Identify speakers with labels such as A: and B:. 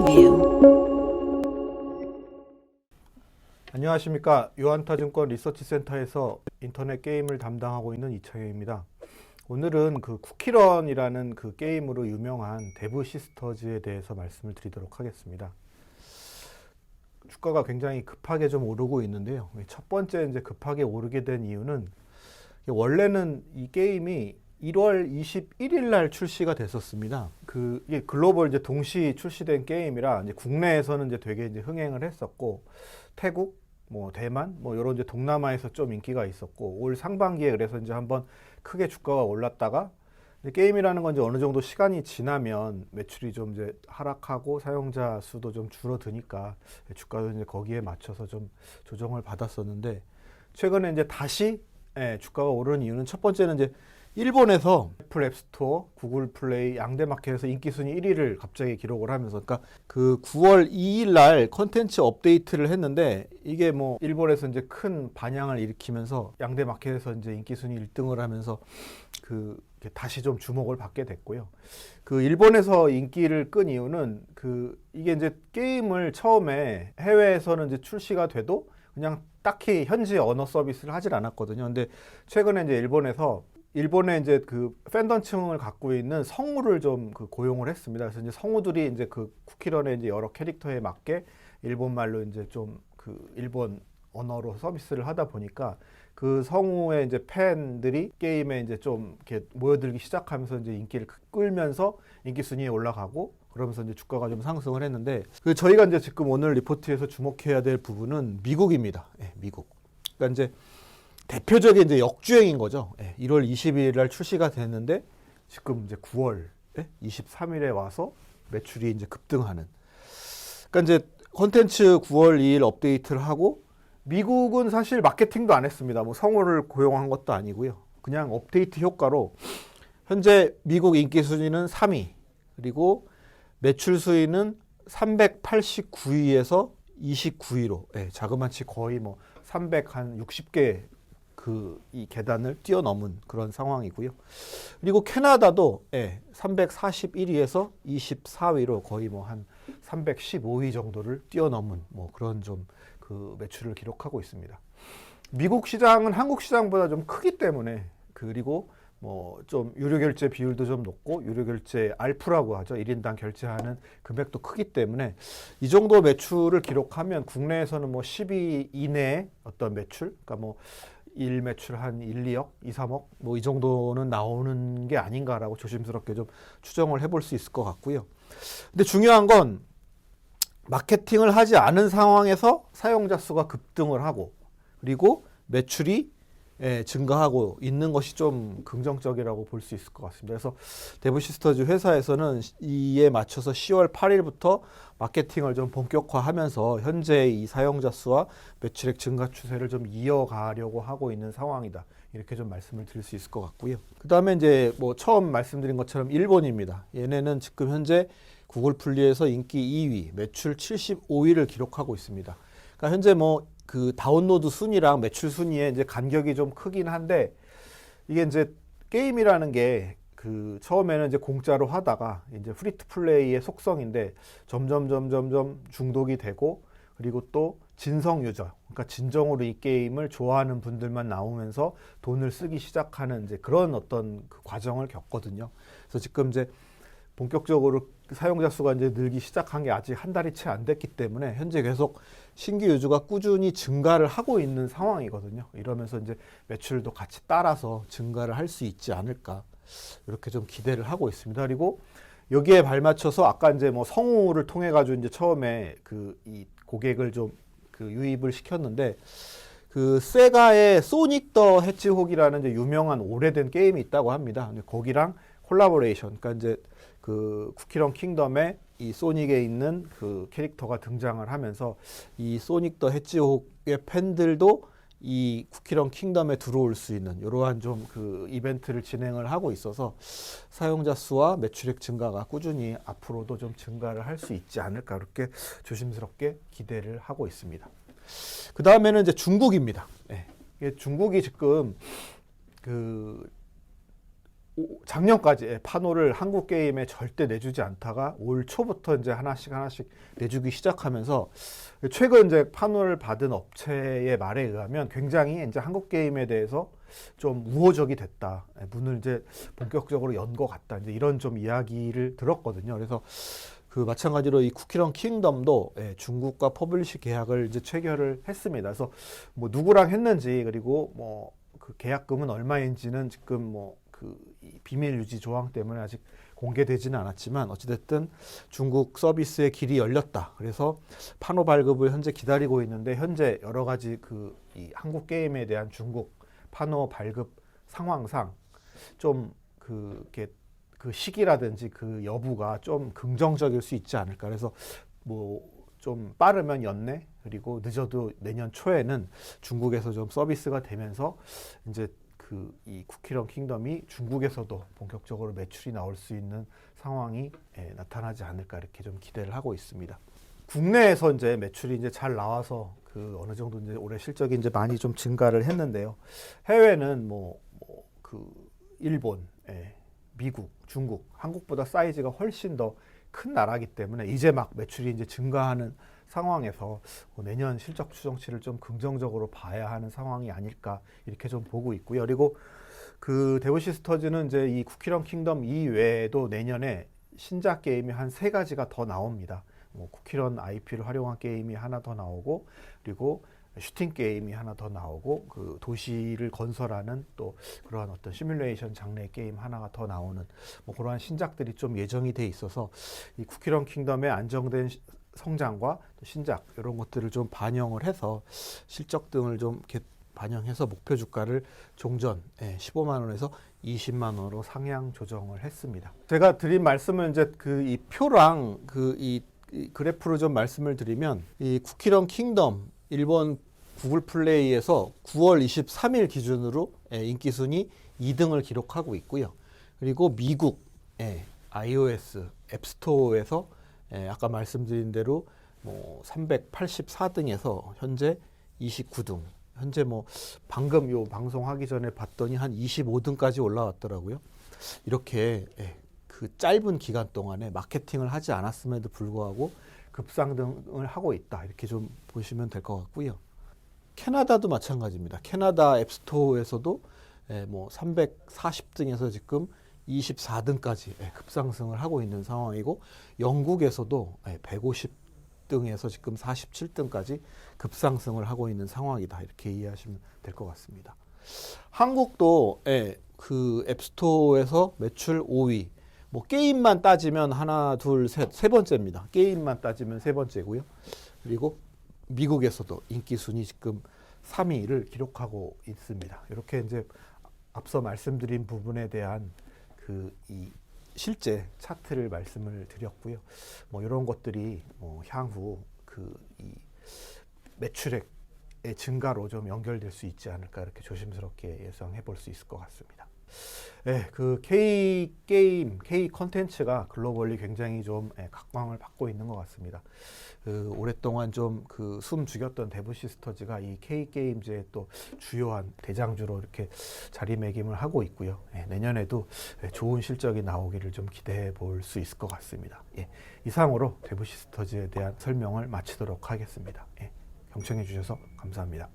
A: Preview.
B: 안녕하십니까. 유한타증권 리서치센터에서 인터넷 게임을 담당하고 있는 이창현입니다. 오늘은 그 쿠키런이라는 그 게임으로 유명한 데브 시스터즈에 대해서 말씀을 드리도록 하겠습니다. 주가가 굉장히 급하게 좀 오르고 있는데요. 첫 번째 이제 급하게 오르게 된 이유는 원래는 이 게임이 1월 21일 날 출시가 됐었습니다. 이게 글로벌 이제 동시 출시된 게임이라 이제 국내에서는 이제 되게 이제 흥행을 했었고, 태국, 대만, 이런 이제 동남아에서 좀 인기가 있었고, 올 상반기에 그래서 이제 한번 크게 주가가 올랐다가, 게임이라는 건 이제 어느 정도 시간이 지나면 매출이 좀 이제 하락하고 사용자 수도 좀 줄어드니까 주가도 이제 거기에 맞춰서 좀 조정을 받았었는데, 최근에 이제 다시 주가가 오르는 이유는 첫 번째는 이제 일본에서 애플 앱스토어, 구글 플레이 양대 마켓에서 인기 순위 1위를 갑자기 기록을 하면서, 그러니까 그 9월 2일 날 컨텐츠 업데이트를 했는데, 이게 일본에서 이제 큰 반향을 일으키면서 양대 마켓에서 이제 인기 순위 1등을 하면서 다시 좀 주목을 받게 됐고요. 일본에서 인기를 끈 이유는 이게 이제 게임을 처음에 해외에서는 이제 출시가 돼도 그냥 딱히 현지 언어 서비스를 하질 않았거든요. 근데 최근에 이제 일본의 이제 팬덤층을 갖고 있는 성우를 좀 고용을 했습니다. 그래서 이제 성우들이 이제 쿠키런의 이제 여러 캐릭터에 맞게 일본말로 이제 좀 일본 언어로 서비스를 하다 보니까 그 성우의 이제 팬들이 게임에 이제 좀 이렇게 모여들기 시작하면서 이제 인기를 끌면서 인기 순위에 올라가고, 그러면서 이제 주가가 좀 상승을 했는데, 저희가 이제 지금 오늘 리포트에서 주목해야 될 부분은 미국입니다. 미국. 그러니까 이제 대표적인 이제 역주행인 거죠. 1월 22일 날 출시가 됐는데 지금 이제 9월 23일에 와서 매출이 이제 급등하는. 그러니까 이제 콘텐츠 9월 2일 업데이트를 하고, 미국은 사실 마케팅도 안 했습니다. 성우를 고용한 것도 아니고요. 그냥 업데이트 효과로 현재 미국 인기 순위는 3위, 그리고 매출 수위는 389위에서 29위로 자그마치 거의 360개 이 계단을 뛰어넘은 그런 상황이고요. 그리고 캐나다도 341위에서 24위로 거의 한 315위 정도를 뛰어넘은 그런 좀 매출을 기록하고 있습니다. 미국 시장은 한국 시장보다 좀 크기 때문에, 그리고 좀 유료 결제 비율도 좀 높고, 유료 결제 알프라고 하죠. 1인당 결제하는 금액도 크기 때문에 이 정도 매출을 기록하면 국내에서는 10위 이내의 어떤 매출, 그러니까 일 매출 한 1, 2억, 2, 3억 이 정도는 나오는 게 아닌가라고 조심스럽게 좀 추정을 해볼 수 있을 것 같고요. 근데 중요한 건 마케팅을 하지 않은 상황에서 사용자 수가 급등을 하고, 그리고 매출이 증가하고 있는 것이 좀 긍정적이라고 볼 수 있을 것 같습니다. 그래서 데브 시스터즈 회사에서는 이에 맞춰서 10월 8일부터 마케팅을 좀 본격화하면서 현재 이 사용자 수와 매출액 증가 추세를 좀 이어가려고 하고 있는 상황이다. 이렇게 좀 말씀을 드릴 수 있을 것 같고요. 그 다음에 이제 처음 말씀드린 것처럼 일본입니다. 얘네는 지금 현재 구글 플레이에서 인기 2위, 매출 75위를 기록하고 있습니다. 그러니까 현재 다운로드 순위랑 매출 순위에 이제 간격이 좀 크긴 한데, 이게 이제 게임이라는 게 처음에는 이제 공짜로 하다가 이제 프리 투 플레이의 속성인데 점점 중독이 되고, 그리고 또 진성 유저, 그러니까 진정으로 이 게임을 좋아하는 분들만 나오면서 돈을 쓰기 시작하는 이제 그런 어떤 과정을 겪거든요. 그래서 지금 이제 본격적으로 사용자 수가 이제 늘기 시작한 게 아직 한 달이 채 안 됐기 때문에 현재 계속 신규 유저가 꾸준히 증가를 하고 있는 상황이거든요. 이러면서 이제 매출도 같이 따라서 증가를 할 수 있지 않을까, 이렇게 좀 기대를 하고 있습니다. 그리고 여기에 발맞춰서 아까 이제 성우를 통해 가지고 이제 처음에 이 고객을 좀 유입을 시켰는데, 세가의 소닉 더 해치혹이라는 이제 유명한 오래된 게임이 있다고 합니다. 근데 거기랑 콜라보레이션, 그러니까 이제 쿠키런 킹덤에 이 소닉에 있는 캐릭터가 등장을 하면서 이 소닉 더 해치혹의 팬들도 이 쿠키런 킹덤에 들어올 수 있는 이러한 좀 이벤트를 진행을 하고 있어서 사용자 수와 매출액 증가가 꾸준히 앞으로도 좀 증가를 할 수 있지 않을까, 이렇게 조심스럽게 기대를 하고 있습니다. 그 다음에는 이제 중국입니다. 중국이 지금 작년까지 파노를 한국 게임에 절대 내주지 않다가 올 초부터 이제 하나씩 내주기 시작하면서 최근 이제 파노를 받은 업체의 말에 의하면 굉장히 이제 한국 게임에 대해서 좀 우호적이 됐다. 문을 이제 본격적으로 연 것 같다. 이제 이런 좀 이야기를 들었거든요. 그래서 그 마찬가지로 이 쿠키런 킹덤도 중국과 퍼블리시 계약을 이제 체결을 했습니다. 그래서 뭐 누구랑 했는지 그리고 뭐 그 계약금은 얼마인지는 지금 뭐 그 비밀 유지 조항 때문에 아직 공개되지는 않았지만 어찌됐든 중국 서비스의 길이 열렸다. 그래서 파노 발급을 현재 기다리고 있는데 현재 여러 가지 그 이 한국 게임에 대한 중국 파노 발급 상황상 좀 그게 그 시기라든지 그 여부가 좀 긍정적일 수 있지 않을까. 그래서 뭐 좀 빠르면 연내 그리고 늦어도 내년 초에는 중국에서 좀 서비스가 되면서 이제 그 이 쿠키런 킹덤이 중국에서도 본격적으로 매출이 나올 수 있는 상황이 나타나지 않을까 이렇게 좀 기대를 하고 있습니다. 국내에서 이제 매출이 이제 잘 나와서 그 어느 정도 이제 올해 실적이 이제 많이 좀 증가를 했는데요. 해외는 그 일본, 미국, 중국, 한국보다 사이즈가 훨씬 더 큰 나라이기 때문에 이제 막 매출이 이제 증가하는 상황에서 내년 실적 추정치를 좀 긍정적으로 봐야 하는 상황이 아닐까 이렇게 좀 보고 있고요. 그리고 그 데브시스터즈는 이제 이 쿠키런 킹덤 이외에도 내년에 신작 게임이 한 3가지가 더 나옵니다. 뭐 쿠키런 IP를 활용한 게임이 하나 더 나오고 그리고 슈팅 게임이 하나 더 나오고 그 도시를 건설하는 또 그러한 어떤 시뮬레이션 장르의 게임 하나가 더 나오는 뭐 그러한 신작들이 좀 예정이 돼 있어서 이 쿠키런 킹덤의 안정된 성장과 또 신작 이런 것들을 좀 반영을 해서 실적 등을 좀 이렇게 반영해서 목표 주가를 종전 15만 원에서 20만 원으로 상향 조정을 했습니다. 제가 드린 말씀은 이제 그 이 표랑 그 이 그래프로 좀 말씀을 드리면 이 쿠키런 킹덤 일본 구글 플레이에서 9월 23일 기준으로 인기 순위 2등을 기록하고 있고요. 그리고 미국 iOS 앱스토어에서 아까 말씀드린 대로 뭐 384등에서 현재 29등. 현재 뭐 방금 요 방송하기 전에 봤더니 한 25등까지 올라왔더라고요. 이렇게 그 짧은 기간 동안에 마케팅을 하지 않았음에도 불구하고 급상등을 하고 있다. 이렇게 좀 보시면 될 것 같고요. 캐나다도 마찬가지입니다. 캐나다 앱스토어에서도 뭐 340등에서 지금 24등까지 급상승을 하고 있는 상황이고 영국에서도 150등에서 지금 47등까지 급상승을 하고 있는 상황이다. 이렇게 이해하시면 될 것 같습니다. 한국도 그 앱스토어에서 매출 5위. 뭐 게임만 따지면 하나, 둘, 셋, 세 번째입니다. 게임만 따지면 세 번째고요. 그리고 미국에서도 인기 순위 지금 3위를 기록하고 있습니다. 이렇게 이제 앞서 말씀드린 부분에 대한 그 이 실제 차트를 말씀을 드렸고요. 뭐 이런 것들이 향후 그 이 매출액의 증가로 좀 연결될 수 있지 않을까 이렇게 조심스럽게 예상해 볼 수 있을 것 같습니다. 그 K 컨텐츠가 글로벌리 굉장히 좀 각광을 받고 있는 것 같습니다. 그 오랫동안 좀 그 숨 죽였던 데브시스터즈가 이 K 게임즈의 또 주요한 대장주로 이렇게 자리매김을 하고 있고요. 내년에도 좋은 실적이 나오기를 좀 기대해 볼 수 있을 것 같습니다. 이상으로 데브시스터즈에 대한 설명을 마치도록 하겠습니다. 경청해 주셔서 감사합니다.